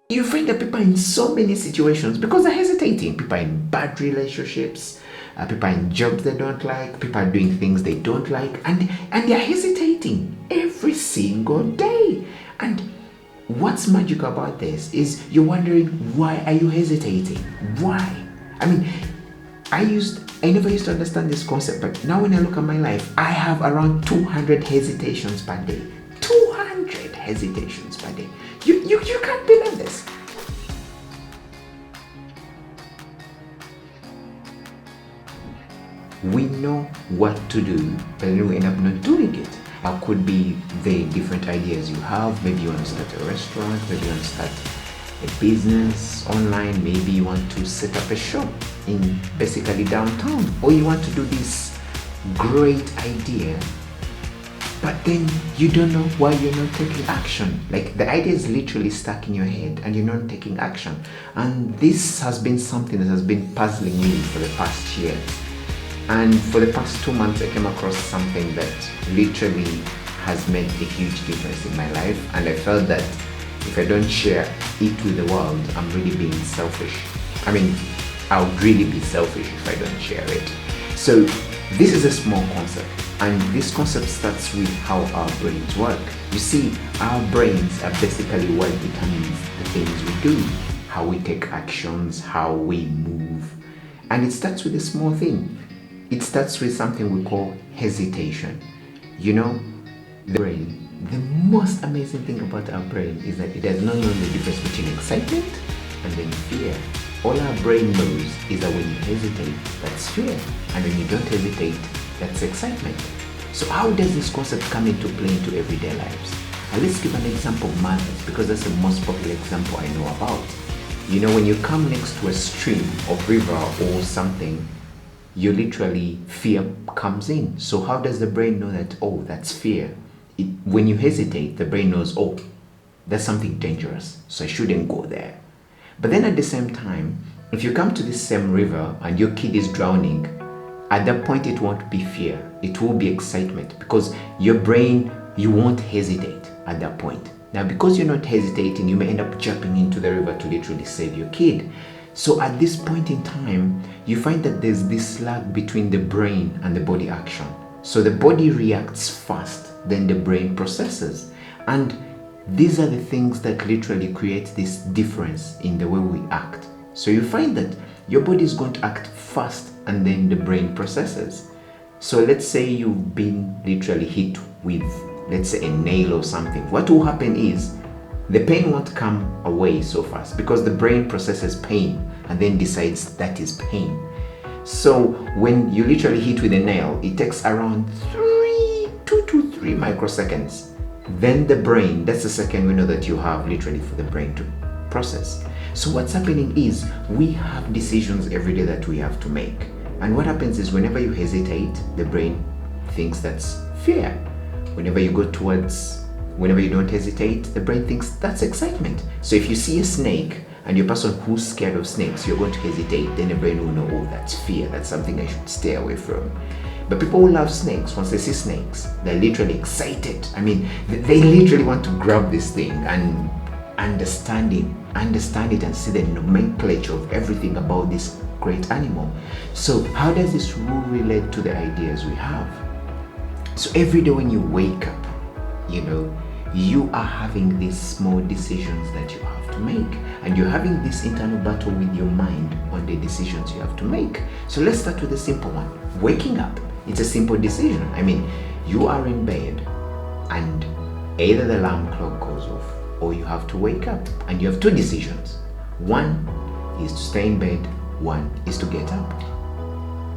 You find that people are in so many situations because they're hesitating. People are in bad relationships, people are in jobs they don't like, people are doing things they don't like, and they're hesitating every single day. And what's magical about this is you're wondering, why are you hesitating? Why? I mean, I never used to understand this concept, but now when I look at my life, I have around 200 hesitations per day. 200 hesitations per day. You can't believe this. We know what to do, but then we end up not doing it. Could be the different ideas you have. Maybe you want to start a restaurant, maybe you want to start a business online, maybe you want to set up a shop in basically downtown, or you want to do this great idea, but then you don't know why you're not taking action. Like, the idea is literally stuck in your head and you're not taking action. And this has been something that has been puzzling me for the past year. And for the past 2 months, I came across something that literally has made a huge difference in my life. And I felt that if I don't share it with the world, I'm really being selfish. I mean, I would really be selfish if I don't share it. So this is a small concept. And this concept starts with how our brains work. You see, our brains are basically what determines the things we do, how we take actions, how we move. And it starts with a small thing. It starts with something we call hesitation. You know, the brain, the most amazing thing about our brain is that it does not know the difference between excitement and then fear. All our brain knows is that when you hesitate, that's fear. And when you don't hesitate, that's excitement. So how does this concept come into play into everyday lives? And let's give an example of mothers, because that's the most popular example I know about. You know, when you come next to a stream or river or something, you literally, fear comes in. So how does the brain know that, oh, that's fear? When you hesitate, the brain knows, oh, that's something dangerous, so I shouldn't go there. But then at the same time, if you come to this same river and your kid is drowning, at that point it won't be fear, it will be excitement, because your brain, you won't hesitate at that point. Now, because you're not hesitating, you may end up jumping into the river to literally save your kid. So at this point in time, you find that there's this lag between the brain and the body action. So the body reacts fast, then the brain processes. And these are the things that literally create this difference in the way we act. So you find that your body is going to act fast and then the brain processes. So let's say you've been literally hit with, let's say, a nail or something. What will happen is the pain won't come away so fast because the brain processes pain and then decides that is pain. So when you literally hit with a nail, it takes around 2 to 3 microseconds. Then the brain, that's the second window that you have literally for the brain to process. So what's happening is we have decisions every day that we have to make. And what happens is whenever you hesitate, the brain thinks that's fear. Whenever you don't hesitate, the brain thinks that's excitement. So if you see a snake and you're a person who's scared of snakes, you're going to hesitate, then the brain will know, oh, that's fear, that's something I should stay away from. But people who love snakes, once they see snakes, they're literally excited. I mean, they literally want to grab this thing and understand it and see the nomenclature of everything about this great animal. So how does this rule relate to the ideas we have? So every day when you wake up, you are having these small decisions that you have to make, and you're having this internal battle with your mind on the decisions you have to make. So let's start with a simple one. Waking up, it's a simple decision. I mean, you are in bed and either the alarm clock goes off or you have to wake up, and you have 2 decisions. One is to stay in bed, one is to get up.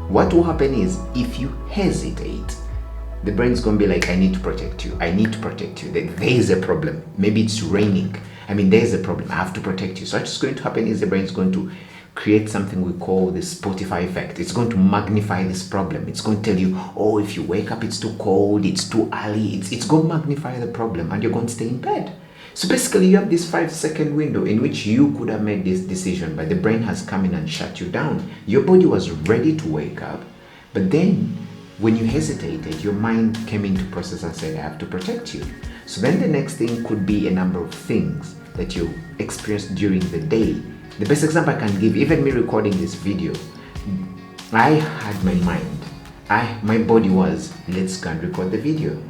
What will happen is if you hesitate, the brain's going to be like, I need to protect you. There is a problem. Maybe it's raining. I mean, there's a problem. I have to protect you. So what's going to happen is the brain's going to create something we call the Spotify effect. It's going to magnify this problem. It's going to tell you, oh, if you wake up, it's too cold, it's too early. It's going to magnify the problem and you're going to stay in bed. So basically, you have this 5-second window in which you could have made this decision, but the brain has come in and shut you down. Your body was ready to wake up, but then when you hesitated, your mind came into process and said, I have to protect you. So then the next thing could be a number of things. that you experience during the day. The best example I can give, even me recording this video, I had my mind, my body was, let's go and record the video.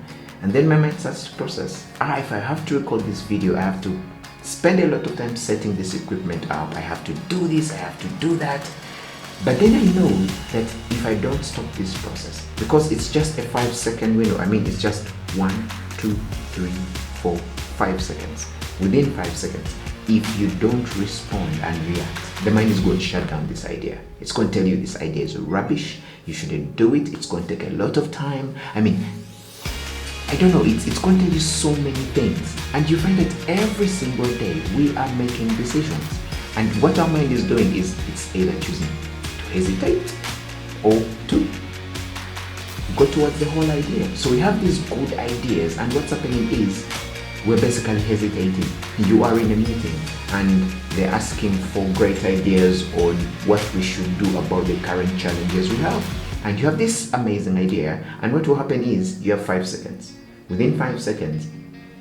And then my mind starts to process, if I have to record this video, I have to spend a lot of time setting this equipment up, I have to do this, I have to do that. But then I know that if I don't stop this process, because it's just a 5-second window, it's just 1, 2, 3, 4, 5 seconds. Within 5 seconds, if you don't respond and react, the mind is going to shut down this idea. It's going to tell you this idea is rubbish, you shouldn't do it, it's going to take a lot of time. I don't know, it's going to tell you so many things. And you find that every single day we are making decisions. And what our mind is doing is it's either choosing to hesitate or to go towards the whole idea. So we have these good ideas, and what's happening is we're basically hesitating. You are in a meeting and they're asking for great ideas on what we should do about the current challenges we have. And you have this amazing idea, and what will happen is you have 5 seconds. Within 5 seconds,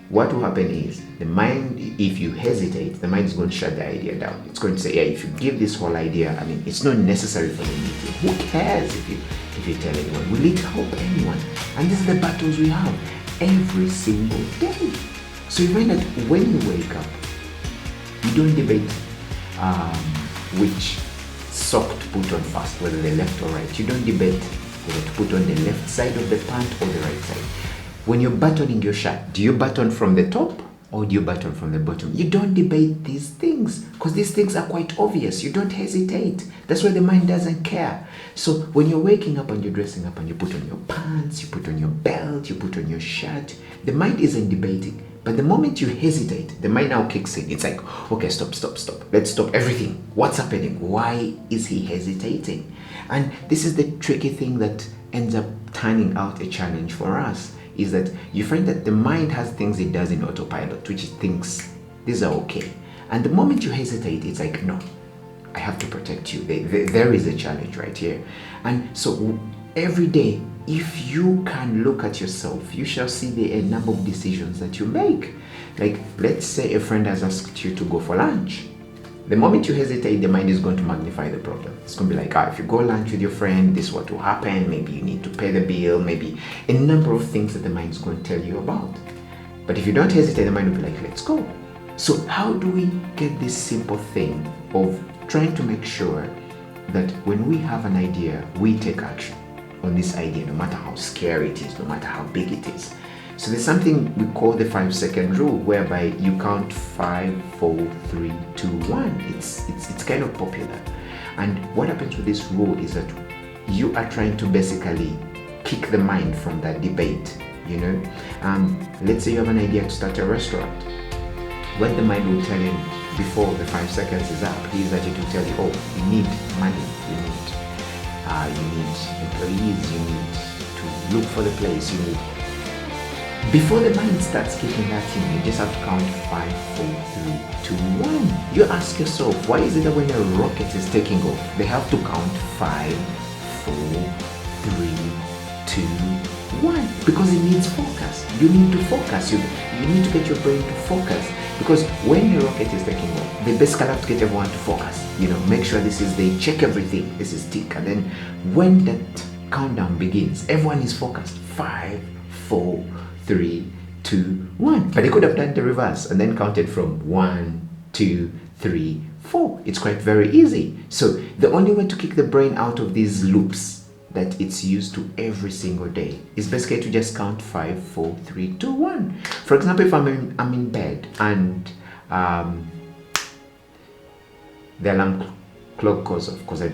what will happen is the mind, if you hesitate, the mind is going to shut the idea down. It's going to say, if you give this whole idea, it's not necessary for the meeting. Who cares if you tell anyone? Will it help anyone? And these are the battles we have every single day. So you find that when you wake up, you don't debate which sock to put on first, whether the left or right. You don't debate whether to put on the left side of the pant or the right side. When you're buttoning your shirt, do you button from the top or do you button from the bottom? You don't debate these things because these things are quite obvious. You don't hesitate. That's why the mind doesn't care. So when you're waking up and you're dressing up and you put on your pants, you put on your belt, you put on your shirt, the mind isn't debating. But the moment you hesitate, the mind now kicks in. It's like, okay, stop. Let's stop everything. What's happening? Why is he hesitating? And this is the tricky thing that ends up turning out a challenge for us, is that you find that the mind has things it does in autopilot, which it thinks these are okay. And the moment you hesitate, it's like, no, I have to protect you. There is a challenge right here. And so every day, if you can look at yourself, you shall see a number of decisions that you make. Like, let's say a friend has asked you to go for lunch. The moment you hesitate, the mind is going to magnify the problem. It's going to be like, if you go lunch with your friend, this is what will happen. Maybe you need to pay the bill, maybe a number of things that the mind is going to tell you about. But if you don't hesitate, the mind will be like, let's go. So how do we get this simple thing of trying to make sure that when we have an idea, we take action on this idea, no matter how scary it is, no matter how big it is? So there's something we call the 5-second rule, whereby you count 5, 4, 3, 2, 1. It's kind of popular. And what happens with this rule is that you are trying to basically kick the mind from that debate, Let's say you have an idea to start a restaurant. What the mind will tell you before the 5 seconds is up is that it will tell you, you need money, you need employees, you need to look for the place, Before the mind starts kicking that in, you just have to count 5, 4, 3, 2, 1. You ask yourself, why is it that when a rocket is taking off, they have to count 5, 4, 3, 2, 1? Because it needs focus. You need to focus. You need to get your brain to focus. Because when the rocket is taking off, they basically have to get everyone to focus. Make sure they check everything. This is tick. And then when that countdown begins, everyone is focused. 5, 4, 3, 2, 1. But they could have done the reverse and then counted from 1, 2, 3, 4. It's quite very easy. So the only way to kick the brain out of these loops that it's used to every single day is basically to just count 5, 4, 3, 2, 1. For example, if I'm in bed and the alarm clock goes off, because I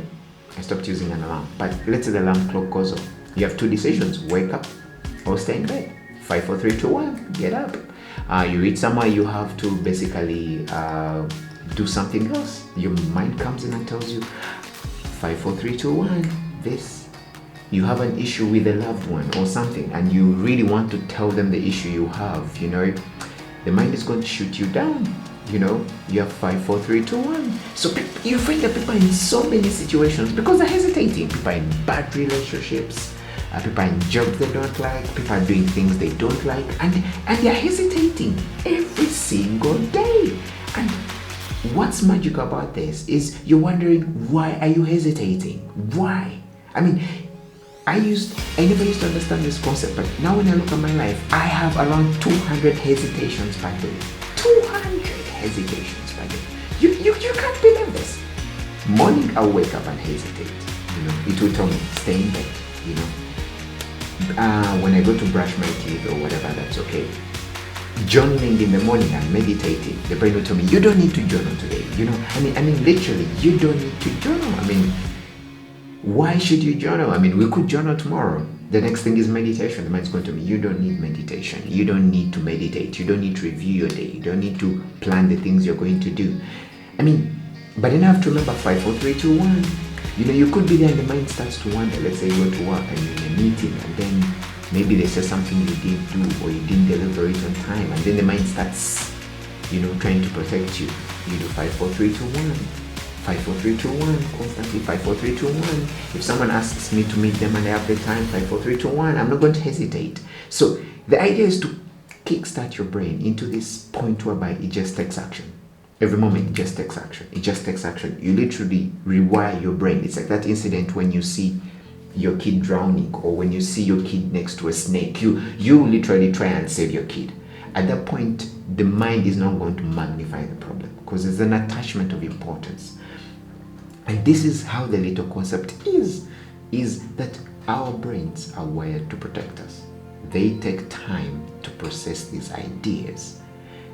stopped using an alarm, but let's say the alarm clock goes off. You have two decisions: wake up or stay in bed. 5, 4, 3, 2, 1, get up. You reach somewhere, you have to basically do something else. Your mind comes in and tells you 5, 4, 3, 2, 1, this. You have an issue with a loved one or something, and you really want to tell them the issue you have, the mind is going to shoot you down. You have 5, 4, 3, 2, 1. So you find that people are in so many situations because they're hesitating. People are in bad relationships, people are in jobs they don't like, people are doing things they don't like, and they're hesitating every single day. what's magic about this is you're wondering, why are you hesitating? Why? I mean, I never used to understand this concept, but now when I look at my life, I have around 200 hesitations per day. 200 hesitations per day. You can't believe this. Morning, I'll wake up and hesitate. It will tell me, stay in bed, when I go to brush my teeth or whatever, that's okay. Journaling in the morning and meditating, the brain will tell me, you don't need to journal today. I mean, literally, you don't need to journal. I mean, why should you journal? I mean, we could journal tomorrow. The next thing is meditation. The mind's going to me, you don't need meditation. You don't need to meditate. You don't need to review your day. You don't need to plan the things you're going to do. I mean, but then I have to remember 5, 4, 3, 2, 1. You could be there and the mind starts to wander. Let's say you go to work and you're in a meeting and then maybe they say something you didn't do or you didn't deliver it on time, and then the mind starts, trying to protect you. You do 5, 4, 3, 2, 1. 5, 4, 3, 2, 1, constantly 5, 4, 3, 2, 1. If someone asks me to meet them and I have the time, 5, 4, 3, 2, 1, I'm not going to hesitate. So the idea is to kickstart your brain into this point whereby it just takes action. Every moment it just takes action. It just takes action. You literally rewire your brain. It's like that incident when you see your kid drowning or when you see your kid next to a snake. You literally try and save your kid. At that point, the mind is not going to magnify the problem because there's an attachment of importance. And this is how the little concept is that our brains are wired to protect us. They take time to process these ideas.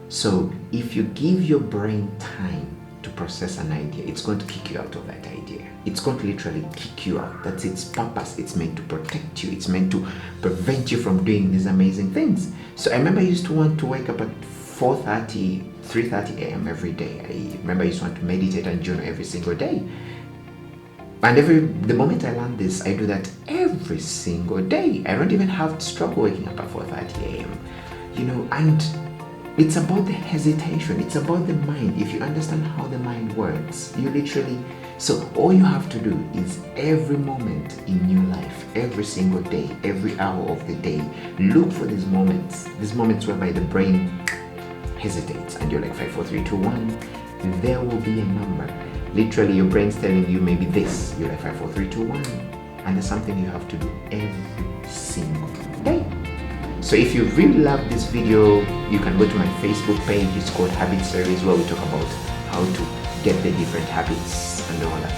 So if you give your brain time to process an idea, it's going to kick you out of that idea. It's going to literally kick you out. That's its purpose. It's meant to protect you. It's meant to prevent you from doing these amazing things. So I remember I used to want to wake up at 4:30, 3:30 a.m. every day. I remember I used to want to meditate and journal every single day. And the moment I learned this, I do that every single day. I don't even have to struggle waking up at 4:30 a.m. And it's about the hesitation. It's about the mind. If you understand how the mind works, so all you have to do is every moment in your life, every single day, every hour of the day, look for these moments whereby the brain hesitates and you're like 5, 4, 3, 2, 1. There will be a number. Literally, your brain's telling you maybe this. You're like 5, 4, 3, 2, 1. And there's something you have to do every single day. So if you really love this video, you can go to my Facebook page. It's called Habit Series, where we talk about how to get the different habits and all that.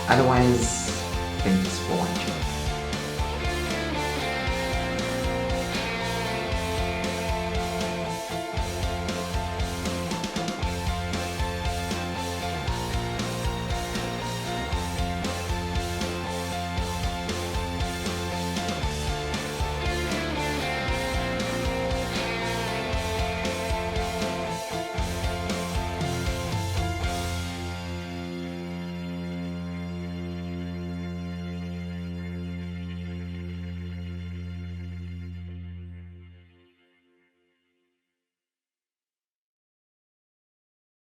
Otherwise, thanks for watching.